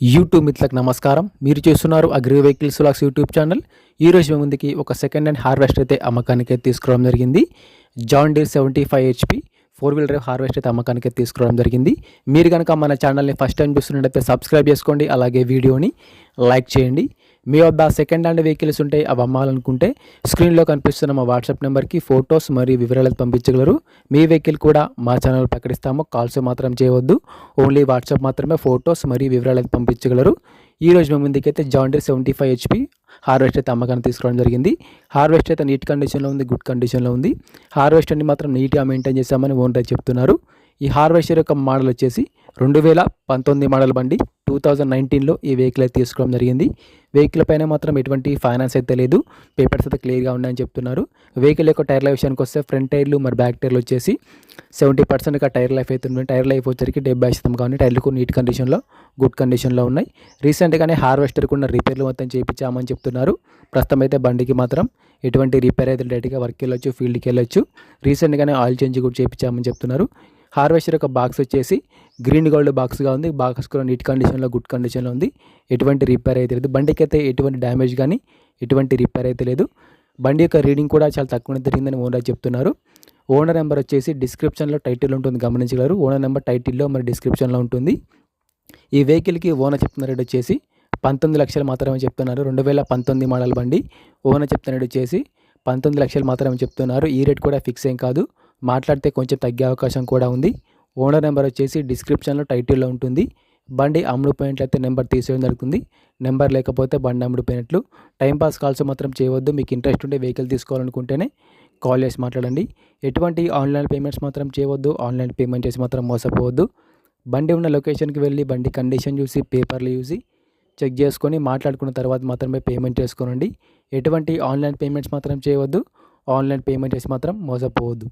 YouTube మిత్రులకు నమస్కారం. మీరు చూస్తున్నారు agri vehicles vlogs YouTube channel. ఈరోజు మీ ముందుకి ఒక సెకండ్ హ్యాండ్ హార్వెస్టర్ అయితే అమ్మకానికి తీసుకురావడం జరిగింది. John Deere 75 HP 4-wheel drive harvester అయితే అమ్మకానికి తీసుకురావడం జరిగింది. మీరు కనుక మన ఛానల్ని ఫస్ట్ టైం చూస్తున్నట్టయితే సబ్స్క్రైబ్ చేసుకోండి, అలాగే వీడియోని లైక్ చేయండి. మీ వద్ద సెకండ్ హ్యాండ్ వెహికల్స్ ఉంటే అవి అమ్మాలనుకుంటే స్క్రీన్లో కనిపిస్తున్న మా వాట్సాప్ నెంబర్కి ఫొటోస్ మరియు వివరాలు పంపించగలరు. మీ వెహికల్ కూడా మా ఛానల్ ప్రకటిస్తాము. కాల్స్ మాత్రం చేయవద్దు, ఓన్లీ వాట్సాప్ మాత్రమే ఫొటోస్ మరియు వివరాలు పంపించగలరు. ఈరోజు మేము ముందుకైతే జాన్ డీర్ 75 HP హార్వెస్టర్ అయితే అమ్మకాన్ని తీసుకోవడం జరిగింది. హార్వెస్టర్ అయితే నీట్ కండిషన్లో ఉంది, గుడ్ కండిషన్లో ఉంది. హార్వెస్టర్ని మాత్రం నీట్గా మెయింటైన్ చేస్తామని ఓనర్ చెప్తున్నారు. ఈ హార్వెస్టర్ యొక్క మోడల్ వచ్చేసి 2019 మోడల్ బండి. 2019లో ఈ వెహికల్ అయితే తీసుకోవడం జరిగింది. వెహికల్ పైన మాత్రం ఎటువంటి ఫైనాన్స్ అయితే లేదు, పేపర్స్ అయితే క్లియర్గా ఉన్నాయని చెప్తున్నారు. వెహికల్ యొక్క టైర్ లైఫ్ విషయానికి వస్తే ఫ్రంట్ టైర్లు మరి బ్యాక్ టైర్లు వచ్చేసి 70% టైర్ లైఫ్ అయితే ఉంది. టైర్ లైఫ్ వచ్చరికి 70% కానీ టైర్లు నీట్ కండిషన్లో, గుడ్ కండిషన్లో ఉన్నాయి. రీసెంట్గానే హార్వెస్టర్ కూడా రిపేర్లు మొత్తం చేయించామని చెప్తున్నారు. ప్రస్తుతం అయితే బండికి మాత్రం ఎటువంటి రిపేర్ అయితే డైరెక్ట్గా వర్క్కి వెళ్ళొచ్చు, ఫీల్డ్కి వెళ్ళొచ్చు. రీసెంట్గానే ఆయిల్ చేంజ్ కూడా చేయించామని చెప్తున్నారు. హార్వెస్టర్ యొక్క బాక్స్ వచ్చేసి గ్రీన్ గోల్డ్ బాక్స్గా ఉంది. బాక్స్ కూడా నీట్ కండిషన్లో, గుడ్ కండిషన్లో ఉంది. ఎటువంటి రిపేర్ అయితే లేదు. బండికి అయితే ఎటువంటి డ్యామేజ్ కానీ ఎటువంటి రిపేర్ అయితే లేదు. బండి యొక్క రీడింగ్ కూడా చాలా తక్కువ జరిగిందని ఓనర్ చెప్తున్నారు. ఓనర్ నెంబర్ వచ్చేసి డిస్క్రిప్షన్లో టైటిల్ ఉంటుంది, గమనించగలరు. ఓనర్ నెంబర్ టైటిల్లో మరి డిస్క్రిప్షన్లో ఉంటుంది. ఈ వెహికల్కి ఓనర్ చెప్తున్న రేట్ వచ్చేసి 19 లక్షలు మాత్రమే చెప్తున్నారు. 2019 మోడల్ బండి. ఓనర్ చెప్తున్న రేట్ వచ్చేసి 19 లక్షలు మాత్రమే చెప్తున్నారు. ఈ రేట్ కూడా ఫిక్స్ ఏం కాదు, మాట్లాడితే కొంచెం తగ్గే అవకాశం కూడా ఉంది. ఓనర్ నెంబర్ వచ్చేసి డిస్క్రిప్షన్లో టైటిల్లో ఉంటుంది. బండి అమ్ముడుపోయినట్లయితే నెంబర్ తీసేయడం జరుగుతుంది. నెంబర్ లేకపోతే బండి అమ్ముడుపోయినట్లు. టైంపాస్ కాల్స్ మాత్రం చేయవద్దు. మీకు ఇంట్రెస్ట్ ఉంటే వెహికల్ తీసుకోవాలనుకుంటేనే కాల్ చేసి మాట్లాడండి. ఎటువంటి ఆన్లైన్ పేమెంట్స్ మాత్రం చేయవద్దు. ఆన్లైన్ పేమెంట్ చేసి మాత్రం మోసపోవద్దు. బండి ఉన్న లొకేషన్కి వెళ్ళి బండి కండిషన్ చూసి, పేపర్లు చూసి చెక్ చేసుకొని మాట్లాడుకున్న తర్వాత మాత్రమే పేమెంట్ చేసుకోనండి. ఎటువంటి ఆన్లైన్ పేమెంట్స్ మాత్రం చేయవద్దు. ఆన్లైన్ పేమెంట్ చేసి మాత్రం మోసపోవద్దు.